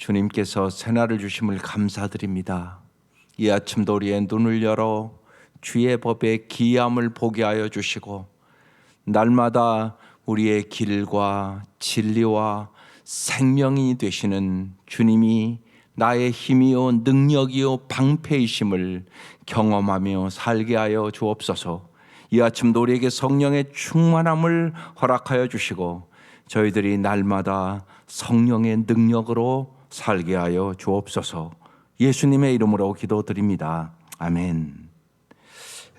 주님께서 새날을 주심을 감사드립니다. 이 아침도 우리의 눈을 열어 주의 법의 기이함을 보게 하여 주시고 날마다 우리의 길과 진리와 생명이 되시는 주님이 나의 힘이요 능력이요 방패이심을 경험하며 살게 하여 주옵소서. 이 아침도 우리에게 성령의 충만함을 허락하여 주시고 저희들이 날마다 성령의 능력으로 살게 하여 주옵소서. 예수님의 이름으로 기도드립니다. 아멘.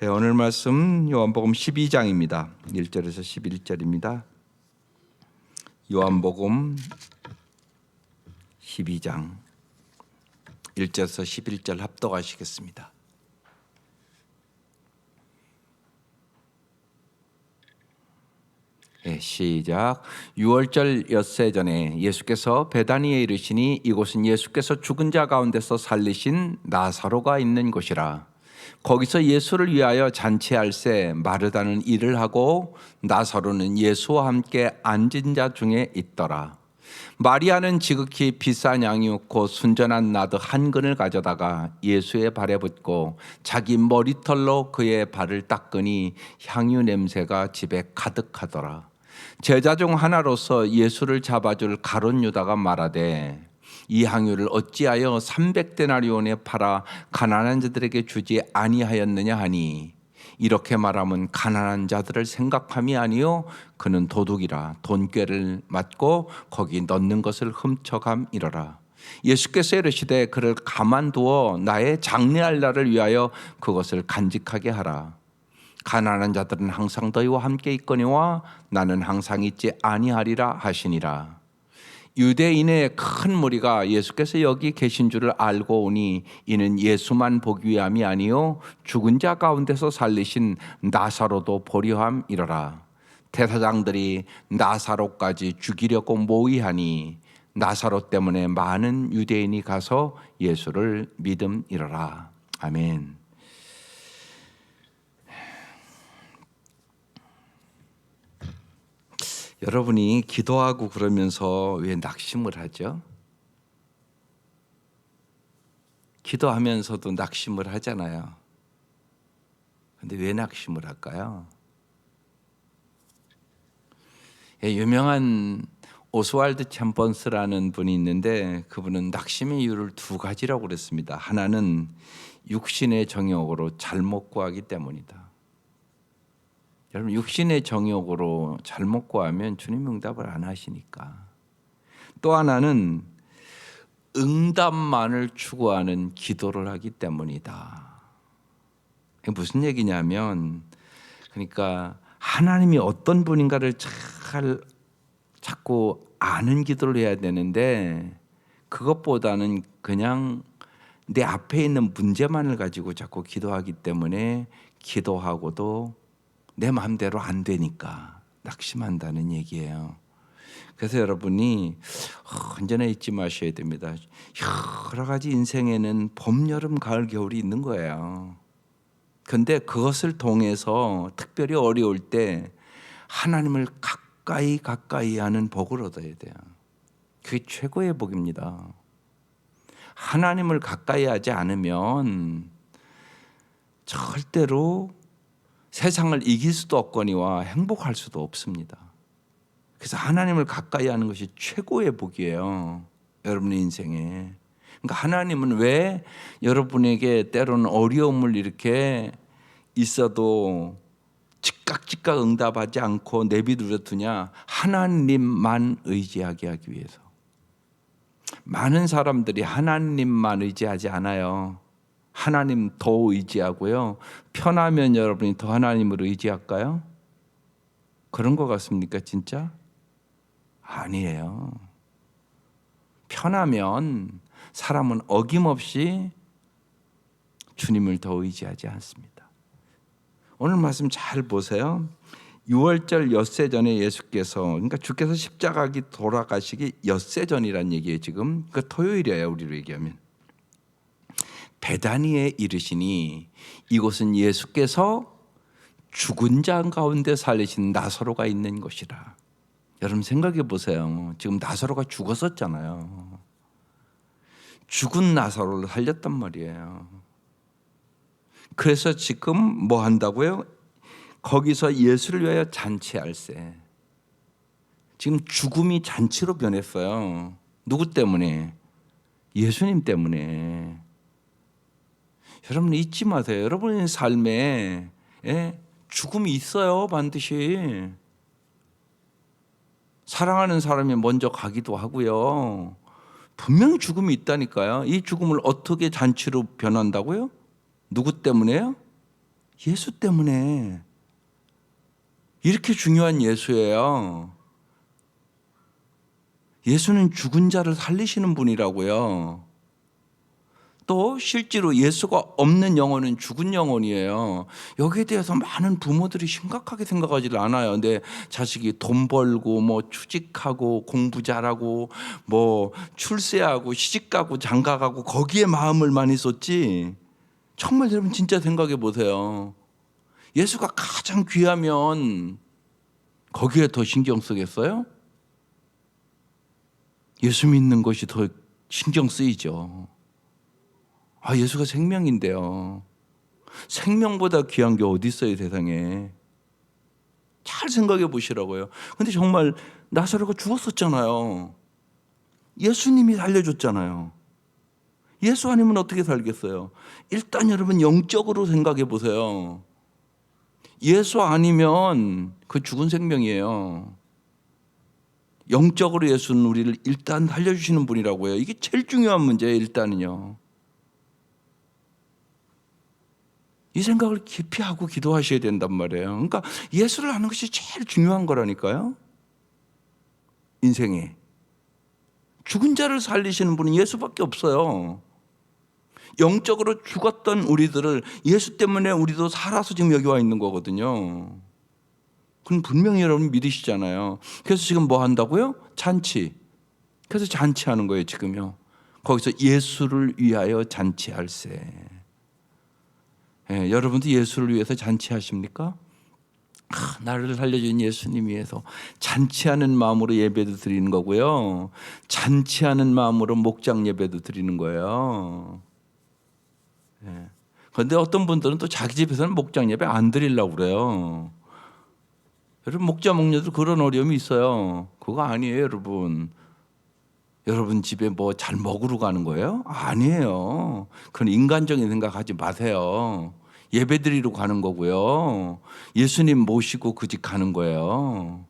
오늘 말씀 요한복음 12장입니다. 1절에서 11절입니다. 요한복음 12장 1절에서 11절 합독하시겠습니다. 시작. 6월절 엿새 전에 예수께서 베다니에 이르시니 이곳은 예수께서 죽은 자 가운데서 살리신 나사로가 있는 곳이라. 거기서 예수를 위하여 잔치할새 마르다는 일을 하고 나사로는 예수와 함께 앉은 자 중에 있더라. 마리아는 지극히 비싼 양육 곧 순전한 나드 한 근을 가져다가 예수의 발에 붓고 자기 머리털로 그의 발을 닦으니 향유 냄새가 집에 가득하더라. 제자 중 하나로서 예수를 잡아줄 가룟 유다가 말하되 이 향유를 어찌하여 300데나리온에 팔아 가난한 자들에게 주지 아니하였느냐 하니 이렇게 말하면 가난한 자들을 생각함이 아니요 그는 도둑이라 돈꾀를 맞고 거기 넣는 것을 훔쳐감이러라. 예수께서 이르시되 그를 가만두어 나의 장례할 날을 위하여 그것을 간직하게 하라. 가난한 자들은 항상 너희와 함께 있거니와 나는 항상 있지 아니하리라 하시니라. 유대인의 큰 무리가 예수께서 여기 계신 줄을 알고 오니 이는 예수만 보기 위함이 아니요 죽은 자 가운데서 살리신 나사로도 보려 함이러라. 대사장들이 나사로까지 죽이려고 모의하니 나사로 때문에 많은 유대인이 가서 예수를 믿음이러라. 아멘. 여러분이 기도하고 그러면서 왜 낙심을 하죠? 기도하면서도 낙심을 하잖아요. 근데 왜 낙심을 할까요? 유명한 오스왈드 챔버스라는 분이 있는데 그분은 낙심의 이유를 두 가지라고 그랬습니다. 하나는 육신의 정욕으로 잘못 구하기 때문이다. 여러분 육신의 정욕으로 잘못 구하면 주님 응답을 안 하시니까. 또 하나는 응답만을 추구하는 기도를 하기 때문이다. 무슨 얘기냐면 그러니까 하나님이 어떤 분인가를 자꾸 아는 기도를 해야 되는데 그것보다는 그냥 내 앞에 있는 문제만을 가지고 자꾸 기도하기 때문에 기도하고도 내 마음대로 안 되니까 낙심한다는 얘기예요. 그래서 여러분이 언제나 잊지 마셔야 됩니다. 여러 가지 인생에는 봄, 여름, 가을, 겨울이 있는 거예요. 그런데 그것을 통해서 특별히 어려울 때 하나님을 가까이 하는 복을 얻어야 돼요. 그게 최고의 복입니다. 하나님을 가까이 하지 않으면 절대로 세상을 이길 수도 없거니와 행복할 수도 없습니다. 그래서 하나님을 가까이 하는 것이 최고의 복이에요. 여러분의 인생에. 그러니까 하나님은 왜 여러분에게 때로는 어려움을 이렇게 있어도 즉각 응답하지 않고 내비두려 두냐? 하나님만 의지하게 하기 위해서. 많은 사람들이 하나님만 의지하지 않아요. 하나님 더 의지하고요. 편하면 여러분이 더 하나님을 의지할까요? 그런 것 같습니까, 진짜? 아니에요. 편하면 사람은 어김없이 주님을 더 의지하지 않습니다. 오늘 말씀 잘 보세요. 6월절 엿새 전에 예수께서, 그러니까 주께서 십자가기 돌아가시기 엿새 전이란 얘기예요. 지금 그 토요일이에요, 우리로 얘기하면. 베다니에 이르시니 이곳은 예수께서 죽은 자 가운데 살리신 나사로가 있는 곳이라. 여러분 생각해 보세요. 지금 나사로가 죽었었잖아요. 죽은 나사로를 살렸단 말이에요. 그래서 지금 뭐 한다고요? 거기서 예수를 위하여 잔치할세. 지금 죽음이 잔치로 변했어요. 누구 때문에? 예수님 때문에. 여러분 잊지 마세요. 여러분의 삶에 죽음이 있어요. 반드시. 사랑하는 사람이 먼저 가기도 하고요. 분명히 죽음이 있다니까요. 이 죽음을 어떻게 잔치로 변한다고요? 누구 때문에요? 예수 때문에. 이렇게 중요한 예수예요. 예수는 죽은 자를 살리시는 분이라고요. 또 실제로 예수가 없는 영혼은 죽은 영혼이에요. 여기에 대해서 많은 부모들이 심각하게 생각하지 않아요. 내 자식이 돈 벌고 뭐 취직하고 공부 잘하고 뭐 출세하고 시집가고 장가가고 거기에 마음을 많이 쏟지. 정말 여러분 진짜 생각해 보세요. 예수가 가장 귀하면 거기에 더 신경 쓰겠어요? 예수 믿는 것이 더 신경 쓰이죠. 예수가 생명인데요. 생명보다 귀한 게 어디 있어요, 세상에. 잘 생각해 보시라고요. 근데 정말 나사로가 죽었었잖아요. 예수님이 살려줬잖아요. 예수 아니면 어떻게 살겠어요? 일단 여러분 영적으로 생각해 보세요. 예수 아니면 그 죽은 생명이에요. 영적으로 예수는 우리를 일단 살려주시는 분이라고요. 이게 제일 중요한 문제예요, 일단은요. 이 생각을 깊이 하고 기도하셔야 된단 말이에요. 그러니까 예수를 아는 것이 제일 중요한 거라니까요. 인생에. 죽은 자를 살리시는 분은 예수밖에 없어요. 영적으로 죽었던 우리들을 예수 때문에 우리도 살아서 지금 여기 와 있는 거거든요. 그건 분명히 여러분 믿으시잖아요. 그래서 지금 뭐 한다고요? 잔치. 그래서 잔치하는 거예요, 지금요. 거기서 예수를 위하여 잔치할세. 여러분도 예수를 위해서 잔치하십니까? 나를 살려준 예수님 위해서 잔치하는 마음으로 예배도 드리는 거고요. 잔치하는 마음으로 목장 예배도 드리는 거예요. 그런데 어떤 분들은 또 자기 집에서는 목장 예배 안 드리려고 그래요. 여러분 목자 목녀들 그런 어려움이 있어요. 그거 아니에요, 여러분. 여러분 집에 뭐 잘 먹으러 가는 거예요? 아니에요. 그건 인간적인 생각하지 마세요. 예배드리러 가는 거고요. 예수님 모시고 그 집 가는 거예요.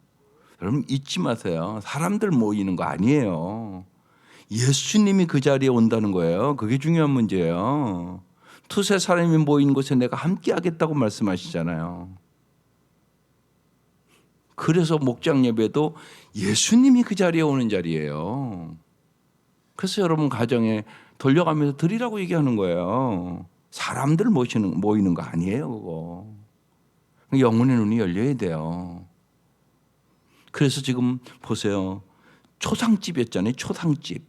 여러분 잊지 마세요. 사람들 모이는 거 아니에요. 예수님이 그 자리에 온다는 거예요. 그게 중요한 문제예요. 두세 사람이 모인 곳에 내가 함께 하겠다고 말씀하시잖아요. 그래서 목장 예배도 예수님이 그 자리에 오는 자리예요. 그래서 여러분 가정에 돌려가면서 드리라고 얘기하는 거예요. 사람들 모이는 거 아니에요, 그거. 영혼의 눈이 열려야 돼요. 그래서 지금 보세요. 초상집이었잖아요, 초상집.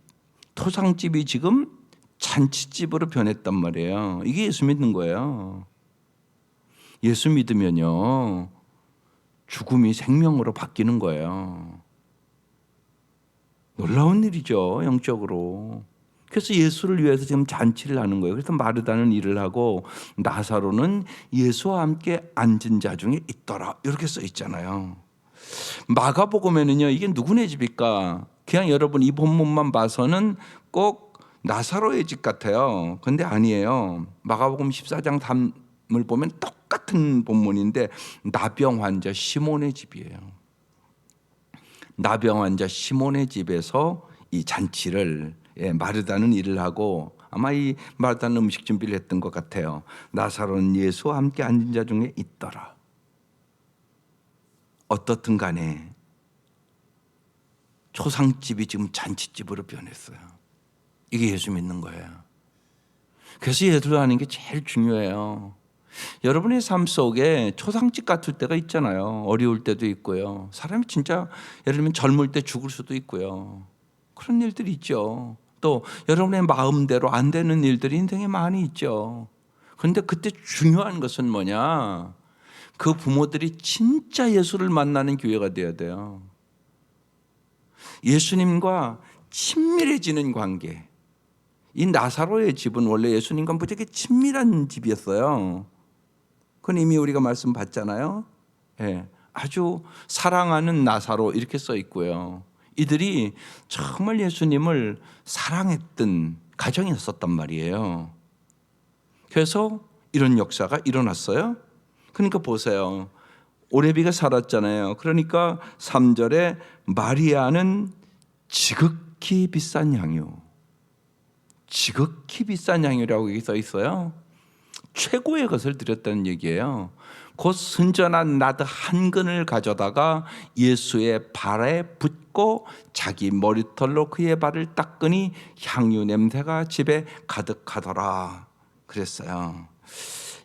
초상집이 지금 잔치집으로 변했단 말이에요. 이게 예수 믿는 거예요. 예수 믿으면요, 죽음이 생명으로 바뀌는 거예요. 놀라운 일이죠, 영적으로. 그래서 예수를 위해서 지금 잔치를 하는 거예요. 그래서 마르다는 일을 하고 나사로는 예수와 함께 앉은 자 중에 있더라. 이렇게 써 있잖아요. 마가복음에는요, 이게 누구네 집일까? 그냥 여러분 이 본문만 봐서는 꼭 나사로의 집 같아요. 그런데 아니에요. 마가복음 14장 3을 보면 똑같은 본문인데 나병 환자 시몬의 집이에요. 나병 환자 시몬의 집에서 이 잔치를 마르다는 일을 하고 아마 이 마르다는 음식 준비를 했던 것 같아요. 나사로는 예수와 함께 앉은 자 중에 있더라. 어떻든 간에 초상집이 지금 잔치집으로 변했어요. 이게 예수 믿는 거예요. 그래서 예수를 아는 게 제일 중요해요. 여러분의 삶 속에 초상집 같을 때가 있잖아요. 어려울 때도 있고요. 사람이 진짜 예를 들면 젊을 때 죽을 수도 있고요. 그런 일들이 있죠. 또 여러분의 마음대로 안 되는 일들이 인생에 많이 있죠. 그런데 그때 중요한 것은 뭐냐? 그 부모들이 진짜 예수를 만나는 교회가 되어야 돼요. 예수님과 친밀해지는 관계. 이 나사로의 집은 원래 예수님과 무지하게 친밀한 집이었어요. 그건 이미 우리가 말씀 봤잖아요. 예, 아주 사랑하는 나사로 이렇게 써 있고요. 이들이 정말 예수님을 사랑했던 가정이었었단 말이에요. 그래서 이런 역사가 일어났어요. 그러니까 보세요. 오레비가 살았잖아요. 그러니까 3절에 마리아는 지극히 비싼 향유, 지극히 비싼 향유라고 여기 써 있어요. 최고의 것을 드렸다는 얘기예요. 곧 순전한 나드 한 근을 가져다가 예수의 발에 붓고 자기 머리털로 그의 발을 닦으니 향유 냄새가 집에 가득하더라 그랬어요.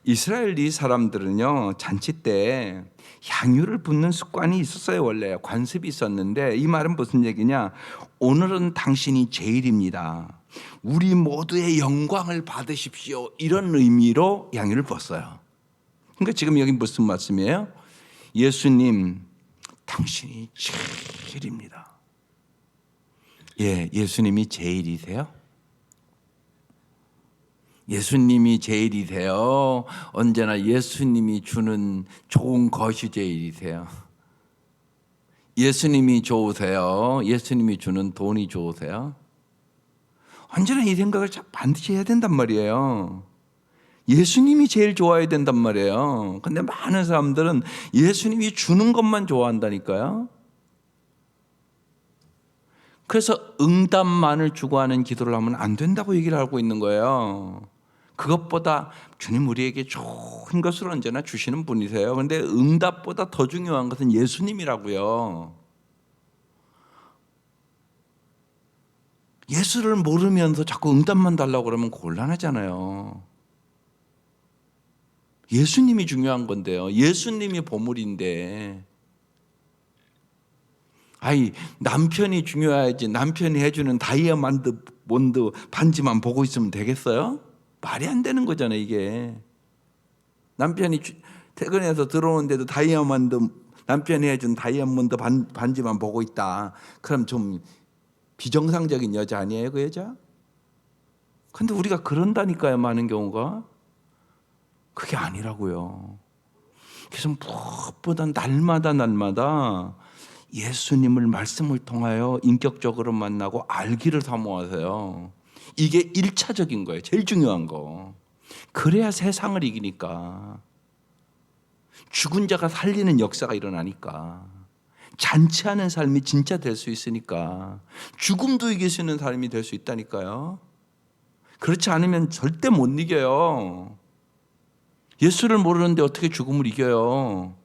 이스라엘 이 사람들은요, 잔치 때 향유를 붓는 습관이 있었어요. 원래 관습이 있었는데, 이 말은 무슨 얘기냐? 오늘은 당신이 제일입니다, 우리 모두의 영광을 받으십시오, 이런 의미로 향유를 붓었어요. 그러니까 지금 여기 무슨 말씀이에요? 예수님, 당신이 제일입니다. 예, 예수님이 제일이세요? 예수님이 제일이세요? 언제나 예수님이 주는 좋은 것이 제일이세요? 예수님이 좋으세요? 예수님이 주는 돈이 좋으세요? 언제나 이 생각을 반드시 해야 된단 말이에요. 예수님이 제일 좋아야 된단 말이에요. 근데 많은 사람들은 예수님이 주는 것만 좋아한다니까요. 그래서 응답만을 추구하는 기도를 하면 안 된다고 얘기를 하고 있는 거예요. 그것보다 주님 우리에게 좋은 것을 언제나 주시는 분이세요. 그런데 응답보다 더 중요한 것은 예수님이라고요. 예수를 모르면서 자꾸 응답만 달라고 그러면 곤란하잖아요. 예수님이 중요한 건데요. 예수님이 보물인데. 아이, 남편이 중요하지, 남편이 해주는 다이아몬드 반지만 보고 있으면 되겠어요? 말이 안 되는 거잖아요, 이게. 남편이 퇴근해서 들어오는데도 남편이 해준 다이아몬드 반지만 보고 있다. 그럼 좀 비정상적인 여자 아니에요, 그 여자? 근데 우리가 그런다니까요, 많은 경우가. 그게 아니라고요. 그래서 무엇보다 날마다 예수님을 말씀을 통하여 인격적으로 만나고 알기를 사모하세요. 이게 1차적인 거예요. 제일 중요한 거. 그래야 세상을 이기니까. 죽은 자가 살리는 역사가 일어나니까. 잔치하는 삶이 진짜 될 수 있으니까. 죽음도 이길 수 있는 삶이 될 수 있다니까요. 그렇지 않으면 절대 못 이겨요. 예수를 모르는데 어떻게 죽음을 이겨요?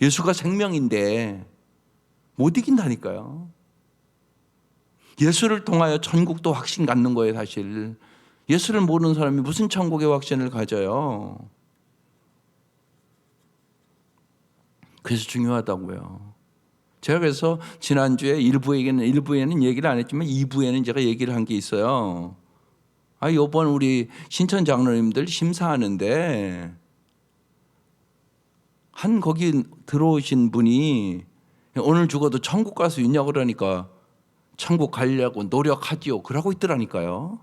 예수가 생명인데 못 이긴다니까요. 예수를 통하여 천국도 확신 갖는 거예요, 사실. 예수를 모르는 사람이 무슨 천국의 확신을 가져요? 그래서 중요하다고요. 제가 그래서 지난주에 일부에는 얘기를 안 했지만 2부에는 제가 얘기를 한 게 있어요. 이번 우리 신천 장로님들 심사하는데 거기 들어오신 분이 오늘 죽어도 천국 갈 수 있냐고 그러니까 천국 가려고 노력하지요, 그러고 있더라니까요.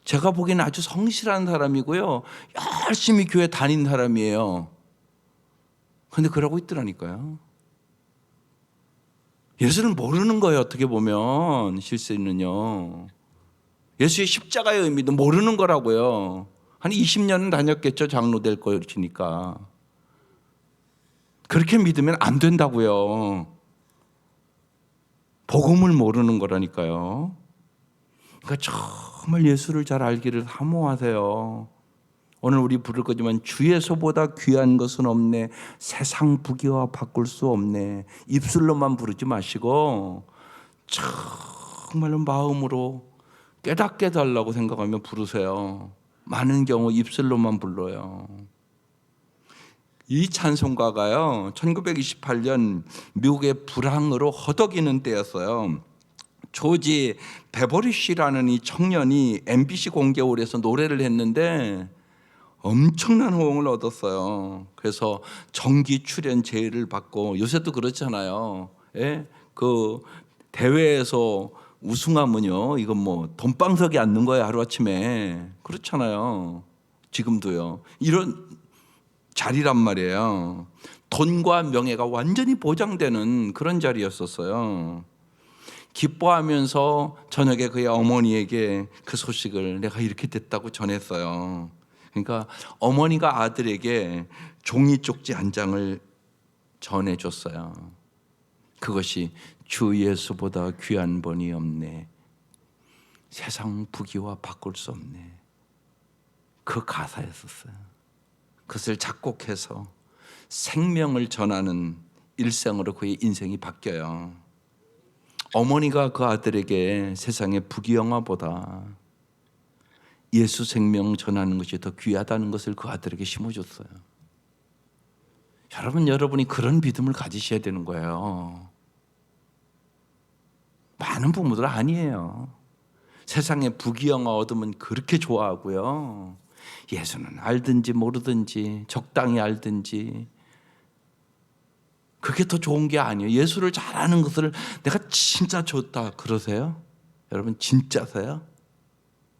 제가 보기에는 아주 성실한 사람이고요, 열심히 교회 다닌 사람이에요. 근데 그러고 있더라니까요. 예수를 모르는 거예요, 어떻게 보면. 실세는요, 예수의 십자가의 의미도 모르는 거라고요. 한 20년은 다녔겠죠, 장로 될 것이니까. 그렇게 믿으면 안 된다고요. 복음을 모르는 거라니까요. 그러니까 정말 예수를 잘 알기를 사모하세요. 오늘 우리 부를 거지만 주의 소보다 귀한 것은 없네, 세상 부귀와 바꿀 수 없네, 입술로만 부르지 마시고 정말로 마음으로 깨닫게 해달라고 생각하며 부르세요. 많은 경우 입술로만 불러요. 이 찬송가가요, 1928년 미국의 불황으로 허덕이는 때였어요. 조지 베버리쉬라는 이 청년이 MBC 공개홀에서 노래를 했는데 엄청난 호응을 얻었어요. 그래서 정기 출연 제의를 받고, 요새도 그렇잖아요. 예? 그 대회에서 우승하면요, 이건 뭐 돈방석에 앉는 거예요, 하루아침에. 그렇잖아요. 지금도요. 이런 자리란 말이에요. 돈과 명예가 완전히 보장되는 그런 자리였었어요. 기뻐하면서 저녁에 그의 어머니에게 그 소식을 내가 이렇게 됐다고 전했어요. 그러니까 어머니가 아들에게 종이 쪽지 한 장을 전해줬어요. 그것이 주 예수보다 귀한 분이 없네. 세상 부귀와 바꿀 수 없네. 그 가사였었어요. 그것을 작곡해서 생명을 전하는 일생으로 그의 인생이 바뀌어요. 어머니가 그 아들에게 세상의 부귀영화보다 예수 생명 전하는 것이 더 귀하다는 것을 그 아들에게 심어줬어요. 여러분이 그런 믿음을 가지셔야 되는 거예요. 많은 부모들 아니에요. 세상에 부귀영화 얻으면 그렇게 좋아하고요. 예수는 알든지 모르든지 적당히 알든지 그게 더 좋은 게 아니에요. 예수를 잘 아는 것을 내가 진짜 좋다 그러세요? 여러분 진짜세요?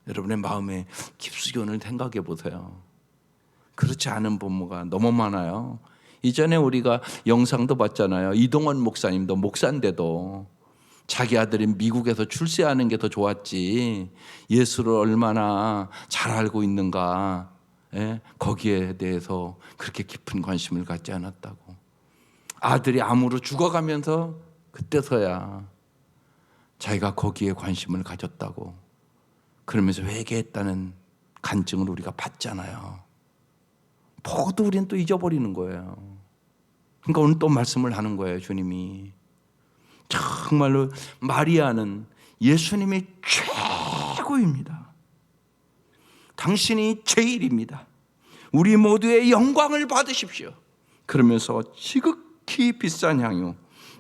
여러분의 마음에 깊숙이 오늘 생각해 보세요. 그렇지 않은 부모가 너무 많아요. 이전에 우리가 영상도 봤잖아요. 이동원 목사님도 목사인데도 자기 아들이 미국에서 출세하는 게 더 좋았지 예수를 얼마나 잘 알고 있는가, 거기에 대해서 그렇게 깊은 관심을 갖지 않았다고. 아들이 암으로 죽어가면서 그때서야 자기가 거기에 관심을 가졌다고. 그러면서 회개했다는 간증을 우리가 봤잖아요. 보고도 우리는 또 잊어버리는 거예요. 그러니까 오늘 또 말씀을 하는 거예요. 주님이 정말로 마리아는 예수님이 최고입니다. 당신이 제일입니다. 우리 모두의 영광을 받으십시오. 그러면서 지극히 비싼 향유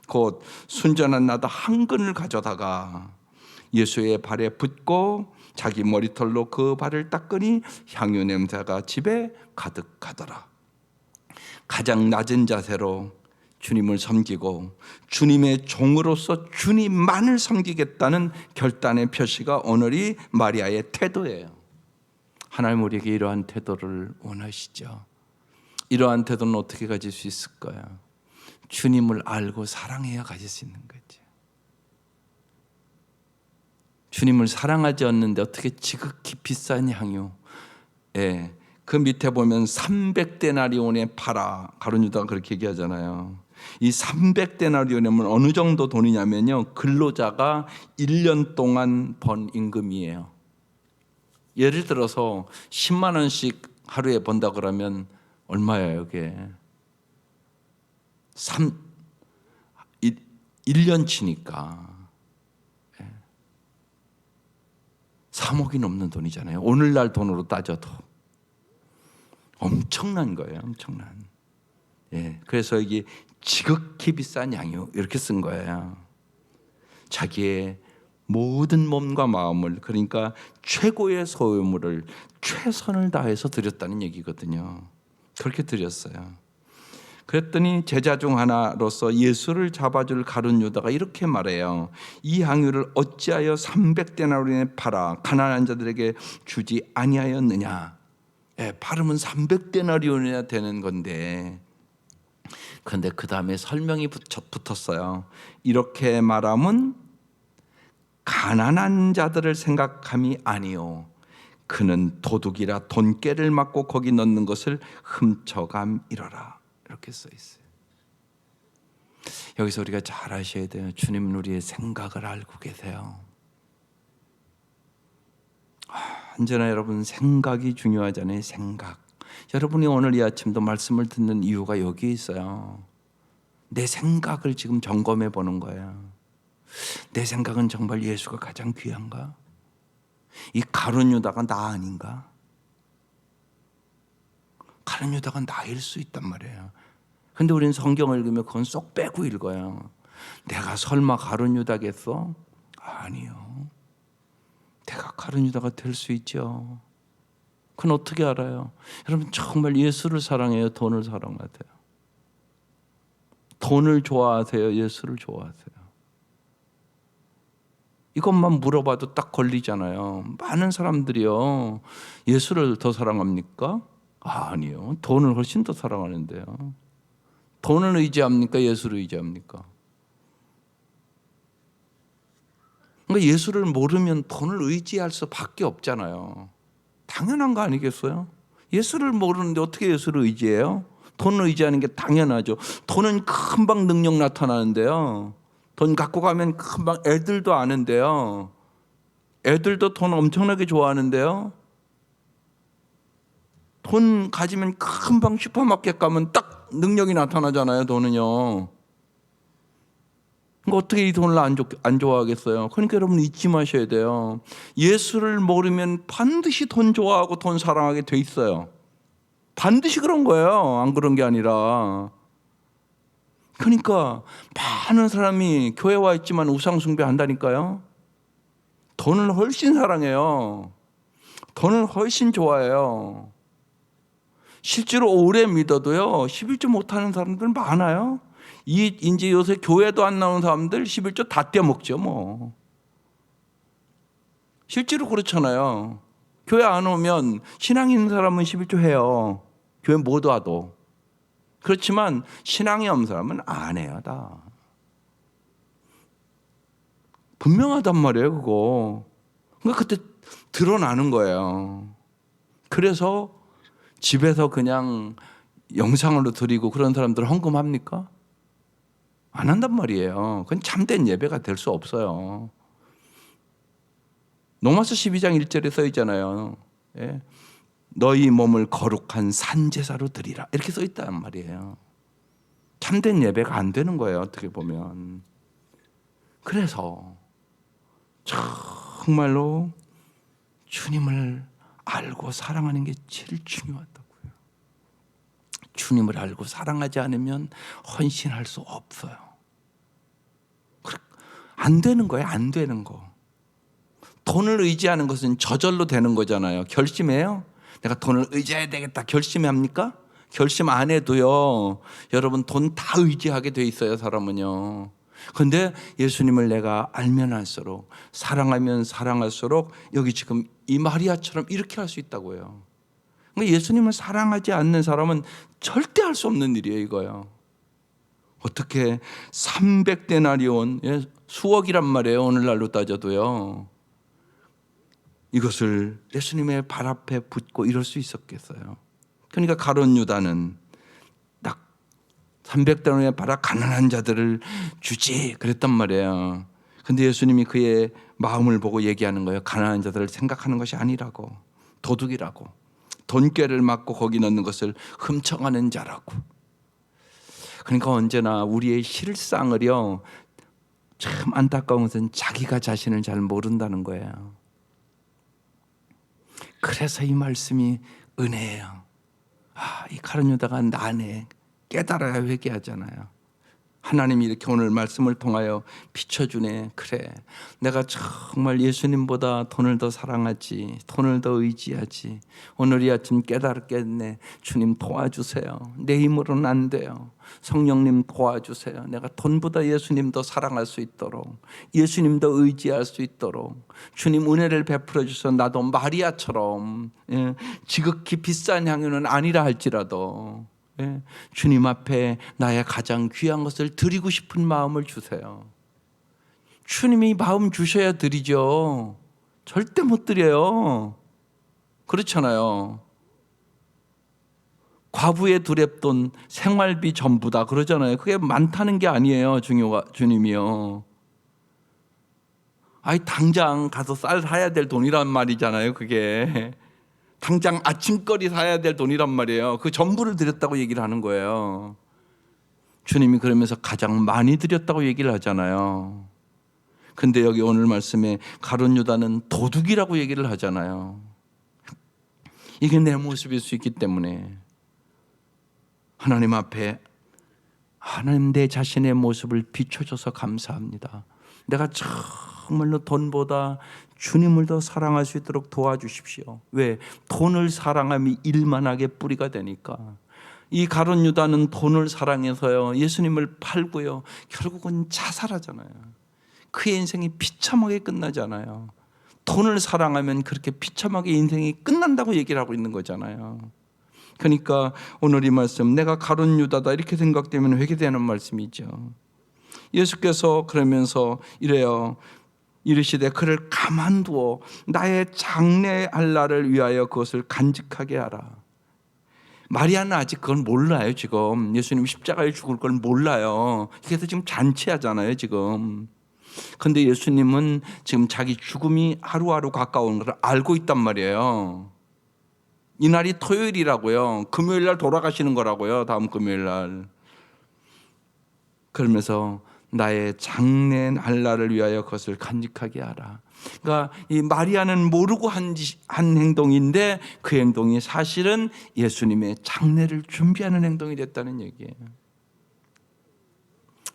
곧 순전한 나다 한 근을 가져다가 예수의 발에 붓고 자기 머리털로 그 발을 닦으니 향유 냄새가 집에 가득하더라. 가장 낮은 자세로 주님을 섬기고 주님의 종으로서 주님만을 섬기겠다는 결단의 표시가 오늘이 마리아의 태도예요. 하나님 우리에게 이러한 태도를 원하시죠. 이러한 태도는 어떻게 가질 수 있을까요? 주님을 알고 사랑해야 가질 수 있는 거죠. 주님을 사랑하지 않는데 어떻게 지극히 비싼 향유, 그 밑에 보면 300데나리온에 팔아. 가룟 유다가 그렇게 얘기하잖아요. 이 300데나리온이면 어느 정도 돈이냐면요, 근로자가 1년 동안 번 임금이에요. 예를 들어서 10만 원씩 하루에 번다 그러면 얼마예요 이게? 1년치니까 3억이 넘는 돈이잖아요. 오늘날 돈으로 따져도 엄청난 거예요. 엄청난. 그래서 이게 지극히 비싼 양유 이렇게 쓴 거예요. 자기의 모든 몸과 마음을, 그러니까 최고의 소유물을 최선을 다해서 드렸다는 얘기거든요. 그렇게 드렸어요. 그랬더니 제자 중 하나로서 예수를 잡아줄 가룟 유다가 이렇게 말해요. 이 향유를 어찌하여 300데나리온에 팔아 가난한 자들에게 주지 아니하였느냐. 팔으면 300데나리온이나 되는 건데. 그런데 그 다음에 설명이 붙었어요. 이렇게 말하면 가난한 자들을 생각함이 아니요, 그는 도둑이라 돈깨를 맞고 거기 넣는 것을 훔쳐감이러라. 이렇게 써 있어요. 여기서 우리가 잘 아셔야 돼요. 주님은 우리의 생각을 알고 계세요. 언제나 여러분 생각이 중요하잖아요. 생각. 여러분이 오늘 이 아침도 말씀을 듣는 이유가 여기 있어요. 내 생각을 지금 점검해 보는 거예요. 내 생각은 정말 예수가 가장 귀한가? 이 가룟 유다가 나 아닌가? 가룟 유다가 나일 수 있단 말이에요. 근데 우리는 성경을 읽으면 그건 쏙 빼고 읽어요. 내가 설마 가룟 유다겠어? 아니요. 내가 가룟 유다가 될 수 있죠. 그건 어떻게 알아요? 여러분 정말 예수를 사랑해요? 돈을 사랑하세요? 돈을 좋아하세요? 예수를 좋아하세요? 이것만 물어봐도 딱 걸리잖아요. 많은 사람들이요, 예수를 더 사랑합니까? 아니요. 돈을 훨씬 더 사랑하는데요. 돈을 의지합니까? 예수를 의지합니까? 그러니까 예수를 모르면 돈을 의지할 수밖에 없잖아요. 당연한 거 아니겠어요? 예수를 모르는데 어떻게 예수를 의지해요? 돈을 의지하는 게 당연하죠. 돈은 금방 능력 나타나는데요. 돈 갖고 가면 금방 애들도 아는데요. 애들도 돈 엄청나게 좋아하는데요. 돈 가지면 금방 슈퍼마켓 가면 딱 능력이 나타나잖아요. 돈은요. 어떻게 이 돈을 안 좋아하겠어요? 그러니까 여러분 잊지 마셔야 돼요. 예수를 모르면 반드시 돈 좋아하고 돈 사랑하게 돼 있어요. 반드시 그런 거예요. 안 그런 게 아니라. 그러니까 많은 사람이 교회 와 있지만 우상 숭배한다니까요. 돈을 훨씬 사랑해요. 돈을 훨씬 좋아해요. 실제로 오래 믿어도요, 11조 못하는 사람들 많아요. 이제 요새 교회도 안 나오는 사람들 11조 다 떼먹죠, 뭐. 실제로 그렇잖아요. 교회 안 오면 신앙 있는 사람은 11조 해요. 교회 못 와도. 그렇지만 신앙이 없는 사람은 안 해요, 다. 분명하단 말이에요, 그거. 그러니까 그때 드러나는 거예요. 그래서 집에서 그냥 영상으로 드리고 그런 사람들 헌금합니까? 안 한단 말이에요. 그건 참된 예배가 될 수 없어요. 로마서 12장 1절에 써 있잖아요. 예. 너희 몸을 거룩한 산제사로 드리라. 이렇게 써 있단 말이에요. 참된 예배가 안 되는 거예요, 어떻게 보면. 그래서 정말로 주님을 알고 사랑하는 게 제일 중요하다고요. 주님을 알고 사랑하지 않으면 헌신할 수 없어요. 안 되는 거예요, 안 되는 거. 돈을 의지하는 것은 저절로 되는 거잖아요. 결심해요? 내가 돈을 의지해야 되겠다 결심합니까? 결심 안 해도요, 여러분 돈 다 의지하게 돼 있어요, 사람은요. 그런데 예수님을 내가 알면 알수록, 사랑하면 사랑할수록 여기 지금 이 마리아처럼 이렇게 할 수 있다고요. 예수님을 사랑하지 않는 사람은 절대 할 수 없는 일이에요, 이거요. 어떻게 300데나리온, 수억이란 말이에요, 오늘날로 따져도요. 이것을 예수님의 발 앞에 붓고 이럴 수 있었겠어요? 그러니까 가룟 유다는 딱 300데나리온에 팔아 가난한 자들을 주지 그랬단 말이에요. 근데 예수님이 그의 마음을 보고 얘기하는 거예요. 가난한 자들을 생각하는 것이 아니라고, 도둑이라고, 돈꾀를 맞고 거기 넣는 것을 훔쳐가는 자라고. 그러니까 언제나 우리의 실상을요, 참 안타까운 것은 자기가 자신을 잘 모른다는 거예요. 그래서 이 말씀이 은혜예요. 이 가룟 유다가 나네, 깨달아야 회개하잖아요. 하나님이 이렇게 오늘 말씀을 통하여 비춰주네. 그래, 내가 정말 예수님보다 돈을 더 사랑하지, 돈을 더 의지하지. 오늘 이 아침 깨달았겠네. 주님 도와주세요. 내 힘으로는 안 돼요. 성령님 도와주세요. 내가 돈보다 예수님 더 사랑할 수 있도록, 예수님 더 의지할 수 있도록 주님 은혜를 베풀어 주셔서 나도 마리아처럼, 지극히 비싼 향유는 아니라 할지라도 주님 앞에 나의 가장 귀한 것을 드리고 싶은 마음을 주세요. 주님이 마음 주셔야 드리죠. 절대 못 드려요. 그렇잖아요. 과부의 두렙돈 생활비 전부다 그러잖아요. 그게 많다는 게 아니에요, 주님이요. 당장 가서 쌀 사야 될 돈이란 말이잖아요, 그게. 당장 아침거리 사야 될 돈이란 말이에요. 그 전부를 드렸다고 얘기를 하는 거예요. 주님이 그러면서 가장 많이 드렸다고 얘기를 하잖아요. 근데 여기 오늘 말씀에 가룟 유다는 도둑이라고 얘기를 하잖아요. 이게 내 모습일 수 있기 때문에 하나님 앞에, 하나님 내 자신의 모습을 비춰줘서 감사합니다. 내가 정말로 돈보다 주님을 더 사랑할 수 있도록 도와주십시오. 왜? 돈을 사랑함이 일만하게 뿌리가 되니까. 이 가룟 유다는 돈을 사랑해서요, 예수님을 팔고요, 결국은 자살하잖아요. 그의 인생이 비참하게 끝나잖아요. 돈을 사랑하면 그렇게 비참하게 인생이 끝난다고 얘기를 하고 있는 거잖아요. 그러니까 오늘 이 말씀, 내가 가룟 유다다 이렇게 생각되면 회개되는 말씀이죠. 예수께서 그러면서 이래요. 이르시되 그를 가만두어 나의 장래할 날을 위하여 그것을 간직하게 하라. 마리아는 아직 그걸 몰라요. 지금 예수님 십자가에 죽을 걸 몰라요. 그래서 지금 잔치하잖아요 지금. 그런데 예수님은 지금 자기 죽음이 하루하루 가까운 걸 알고 있단 말이에요. 이날이 토요일이라고요. 금요일 날 돌아가시는 거라고요. 다음 금요일 날. 그러면서 나의 장래할 날을 위하여 그것을 간직하게 하라. 그러니까 이 마리아는 모르고 한 행동인데 그 행동이 사실은 예수님의 장례를 준비하는 행동이 됐다는 얘기예요.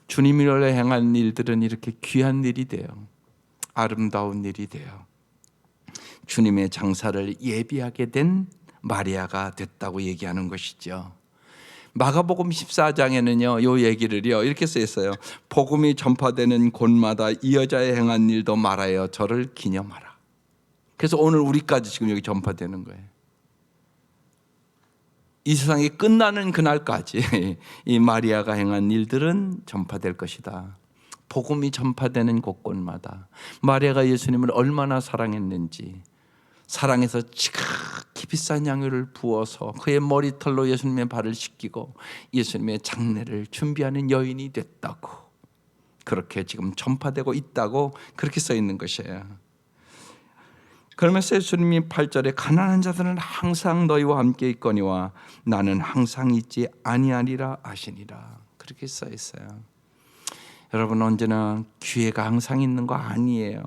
주님이 원래 행한 일들은 이렇게 귀한 일이 돼요. 아름다운 일이 돼요. 주님의 장사를 예비하게 된 마리아가 됐다고 얘기하는 것이죠. 마가복음 14장에는요, 요 얘기를요 이렇게 써 있어요. 복음이 전파되는 곳마다 이 여자의 행한 일도 말하여 저를 기념하라. 그래서 오늘 우리까지 지금 여기 전파되는 거예요. 이 세상이 끝나는 그날까지 이 마리아가 행한 일들은 전파될 것이다. 복음이 전파되는 곳곳마다 마리아가 예수님을 얼마나 사랑했는지, 사랑해서 지극히 비싼 향유를 부어서 그의 머리털로 예수님의 발을 씻기고 예수님의 장례를 준비하는 여인이 됐다고, 그렇게 지금 전파되고 있다고 그렇게 써 있는 것이에요. 그러면서 예수님이 8절에 가난한 자들은 항상 너희와 함께 있거니와 나는 항상 있지 아니하리라 하시니라, 그렇게 써 있어요. 여러분, 언제나 기회가 항상 있는 거 아니에요.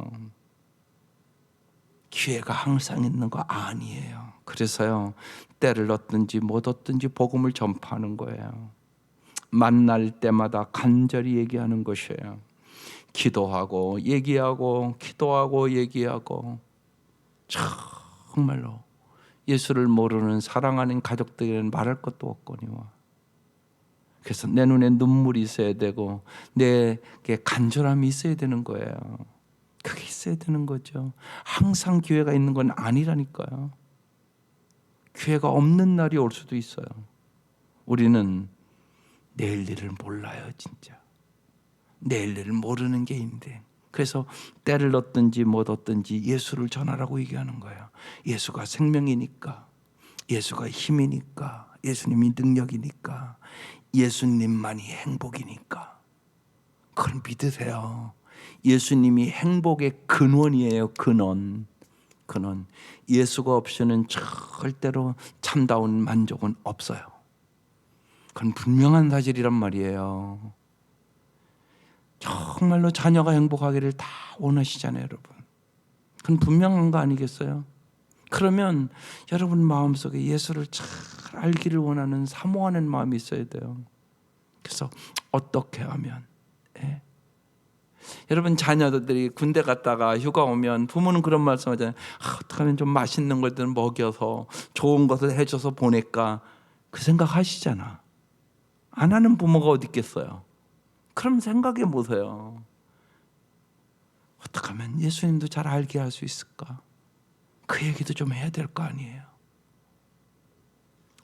기회가 항상 있는 거 아니에요. 그래서요, 때를 얻든지 못 얻든지 복음을 전파하는 거예요. 만날 때마다 간절히 얘기하는 것이에요. 기도하고 얘기하고 기도하고 얘기하고. 정말로 예수를 모르는 사랑하는 가족들에게는 말할 것도 없거니와. 그래서 내 눈에 눈물이 있어야 되고 내게 간절함이 있어야 되는 거예요. 그게 있어야 되는 거죠. 항상 기회가 있는 건 아니라니까요. 기회가 없는 날이 올 수도 있어요. 우리는 내일 일을 몰라요. 진짜 내일 일을 모르는 게 인생. 그래서 때를 얻든지 못 얻든지 예수를 전하라고 얘기하는 거예요. 예수가 생명이니까, 예수가 힘이니까, 예수님이 능력이니까, 예수님만이 행복이니까. 그걸 믿으세요. 예수님이 행복의 근원이에요. 근원. 예수가 없이는 절대로 참다운 만족은 없어요. 그건 분명한 사실이란 말이에요. 정말로 자녀가 행복하기를 다 원하시잖아요, 여러분. 그건 분명한 거 아니겠어요? 그러면 여러분 마음속에 예수를 잘 알기를 원하는, 사모하는 마음이 있어야 돼요. 그래서 어떻게 하면, 여러분 자녀들이 군대 갔다가 휴가 오면 부모는 그런 말씀 하잖아요. 어떻게 하면 좀 맛있는 것들 먹여서 좋은 것을 해줘서 보낼까, 그 생각 하시잖아. 안 하는 부모가 어디 있겠어요? 그럼 생각해 보세요. 어떻게 하면 예수님도 잘 알게 할 수 있을까? 그 얘기도 좀 해야 될 거 아니에요.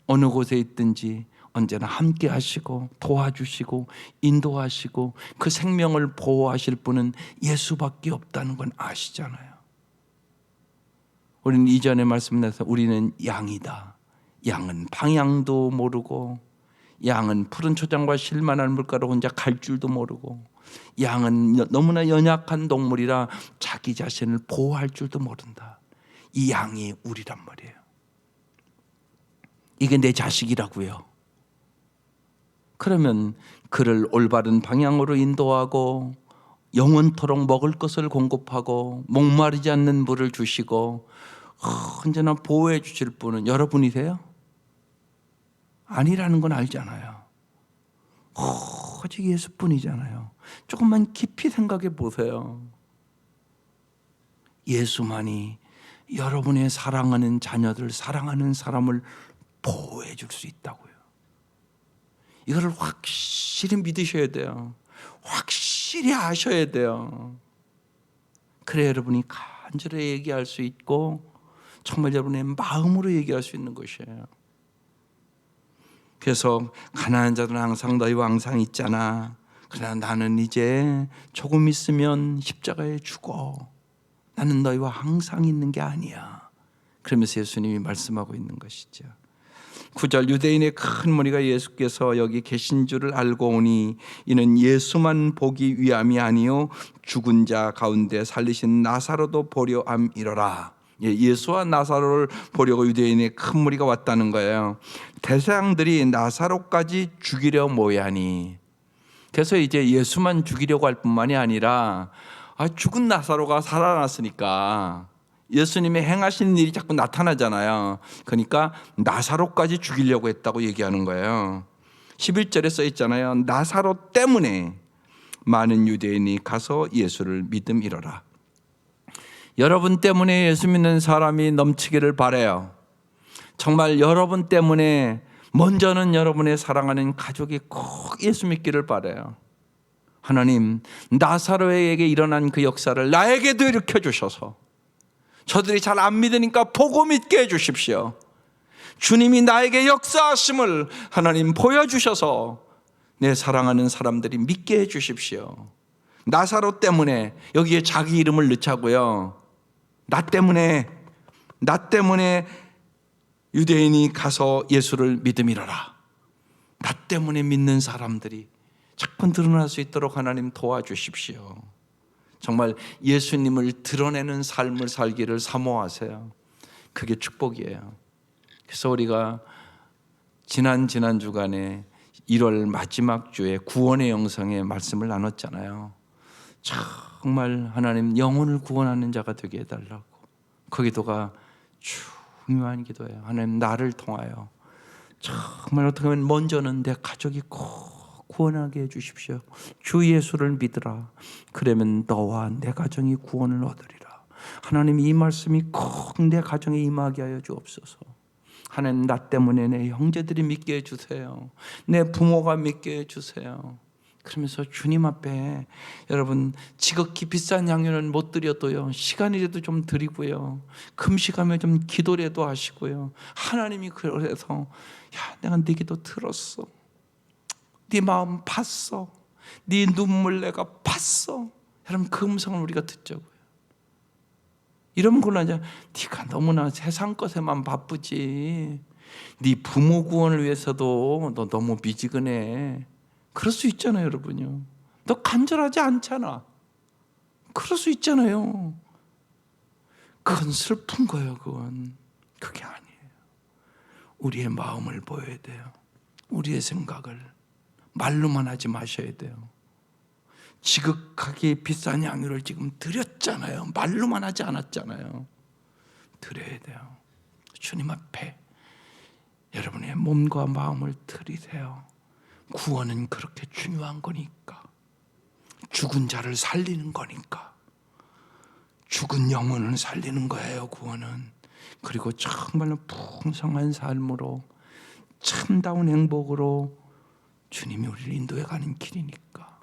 어느 곳에 있든지 언제나 함께 하시고 도와주시고 인도하시고 그 생명을 보호하실 분은 예수밖에 없다는 건 아시잖아요. 우리는 이전에 말씀드려서 우리는 양이다. 양은 방향도 모르고, 양은 푸른 초장과 실만한 물가로 혼자 갈 줄도 모르고, 양은 너무나 연약한 동물이라 자기 자신을 보호할 줄도 모른다. 이 양이 우리란 말이에요. 이게 내 자식이라고요. 그러면 그를 올바른 방향으로 인도하고 영원토록 먹을 것을 공급하고 목마르지 않는 물을 주시고 언제나 보호해 주실 분은 여러분이세요? 아니라는 건 알잖아요. 오직 예수뿐이잖아요. 조금만 깊이 생각해 보세요. 예수만이 여러분의 사랑하는 자녀들, 사랑하는 사람을 보호해 줄 수 있다고요. 이거를 확실히 믿으셔야 돼요. 확실히 아셔야 돼요. 그래 여러분이 간절히 얘기할 수 있고 정말 여러분의 마음으로 얘기할 수 있는 것이에요. 그래서 가난한 자들은 항상 너희와 항상 있잖아. 그러나 나는 이제 조금 있으면 십자가에 죽어. 나는 너희와 항상 있는 게 아니야. 그러면서 예수님이 말씀하고 있는 것이죠. 9절 유대인의 큰 무리가 예수께서 여기 계신 줄을 알고 오니 이는 예수만 보기 위함이 아니요 죽은 자 가운데 살리신 나사로도 보려 함이로라. 예수와 나사로를 보려고 유대인의 큰 무리가 왔다는 거예요. 대상들이 나사로까지 죽이려 모이하니, 그래서 이제 예수만 죽이려고 할 뿐만이 아니라 죽은 나사로가 살아났으니까 예수님의 행하신 일이 자꾸 나타나잖아요. 그러니까 나사로까지 죽이려고 했다고 얘기하는 거예요. 11절에 써 있잖아요. 나사로 때문에 많은 유대인이 가서 예수를 믿음이로라. 여러분 때문에 예수 믿는 사람이 넘치기를 바라요. 정말 여러분 때문에 먼저는 여러분의 사랑하는 가족이 꼭 예수 믿기를 바라요. 하나님, 나사로에게 일어난 그 역사를 나에게도 일으켜 주셔서 저들이 잘 안 믿으니까 보고 믿게 해주십시오. 주님이 나에게 역사하심을 하나님 보여주셔서 내 사랑하는 사람들이 믿게 해주십시오. 나사로 때문에 여기에 자기 이름을 넣자고요. 나 때문에 유대인이 가서 예수를 믿음이로라. 나 때문에 믿는 사람들이 자꾸 드러날 수 있도록 하나님 도와주십시오. 정말 예수님을 드러내는 삶을 살기를 사모하세요. 그게 축복이에요. 그래서 우리가 지난 주간에 1월 마지막 주에 구원의 영성의 말씀을 나눴잖아요. 정말 하나님 영혼을 구원하는 자가 되게 해달라고. 그 기도가 중요한 기도예요. 하나님 나를 통하여 정말 어떻게 보면 먼저는 내 가족이 꼭 구원하게 해주십시오. 주 예수를 믿으라. 그러면 너와 내 가정이 구원을 얻으리라. 하나님 이 말씀이 꼭 내 가정에 임하게 하여 주옵소서. 하나님 나 때문에 내 형제들이 믿게 해주세요. 내 부모가 믿게 해주세요. 그러면서 주님 앞에 여러분 지극히 비싼 양육은 못 드려도요 시간이라도 좀 드리고요 금식하며 좀 기도라도 하시고요 하나님이 그래서 야 내가 네 기도 들었어. 네 마음 봤어. 네 눈물 내가 봤어. 여러분 그 음성을 우리가 듣자고요. 이러면 곤란하죠. 네가 너무나 세상 것에만 바쁘지. 네 부모 구원을 위해서도 너 너무 미지근해. 그럴 수 있잖아요, 여러분요. 너 간절하지 않잖아. 그럴 수 있잖아요. 그건 슬픈 거예요, 그건. 그게 아니에요. 우리의 마음을 보여야 돼요. 우리의 생각을. 말로만 하지 마셔야 돼요. 지극하게 비싼 양육을 지금 드렸잖아요. 말로만 하지 않았잖아요. 드려야 돼요. 주님 앞에 여러분의 몸과 마음을 드리세요. 구원은 그렇게 중요한 거니까. 죽은 자를 살리는 거니까. 죽은 영혼을 살리는 거예요, 구원은. 그리고 정말로 풍성한 삶으로 참다운 행복으로 주님이 우리를 인도해 가는 길이니까.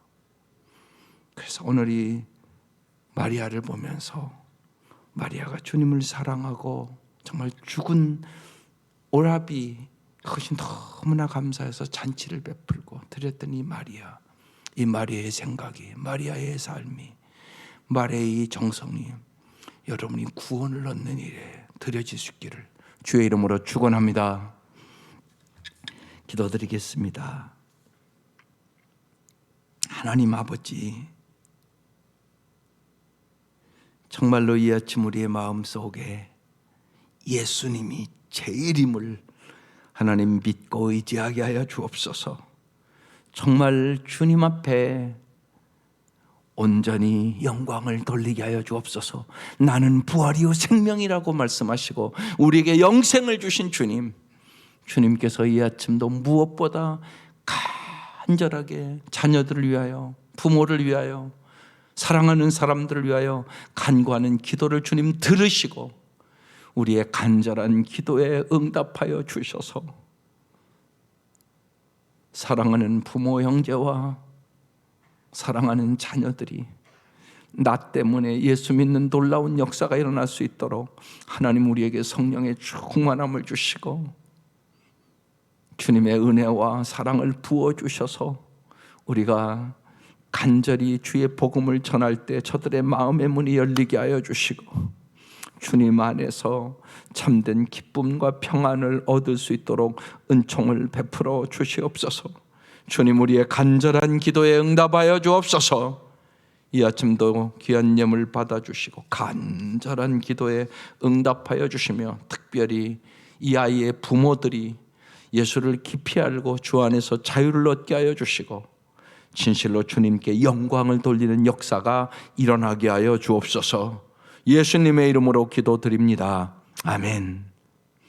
그래서 오늘 이 마리아를 보면서 마리아가 주님을 사랑하고 정말 죽은 오라비 그것이 너무나 감사해서 잔치를 베풀고 드렸더니 이 마리아의 생각이, 마리아의 삶이, 마리아의 정성이 여러분이 구원을 얻는 일에 드려질 수 있기를 주의 이름으로 축원합니다. 기도드리겠습니다. 하나님 아버지, 정말로 이 아침 우리의 마음속에 예수님이 제일임을 하나님 믿고 의지하게 하여 주옵소서. 정말 주님 앞에 온전히 영광을 돌리게 하여 주옵소서. 나는 부활이요 생명이라고 말씀하시고 우리에게 영생을 주신 주님께서 이 아침도 무엇보다 간절하게 자녀들을 위하여, 부모를 위하여, 사랑하는 사람들을 위하여 간구하는 기도를 주님 들으시고 우리의 간절한 기도에 응답하여 주셔서 사랑하는 부모 형제와 사랑하는 자녀들이 나 때문에 예수 믿는 놀라운 역사가 일어날 수 있도록 하나님 우리에게 성령의 충만함을 주시고 주님의 은혜와 사랑을 부어주셔서 우리가 간절히 주의 복음을 전할 때 저들의 마음의 문이 열리게 하여 주시고 주님 안에서 참된 기쁨과 평안을 얻을 수 있도록 은총을 베풀어 주시옵소서. 주님 우리의 간절한 기도에 응답하여 주옵소서. 이 아침도 귀한 예물 받아주시고 간절한 기도에 응답하여 주시며 특별히 이 아이의 부모들이 예수를 깊이 알고 주 안에서 자유를 얻게 하여 주시고 진실로 주님께 영광을 돌리는 역사가 일어나게 하여 주옵소서. 예수님의 이름으로 기도드립니다. 아멘.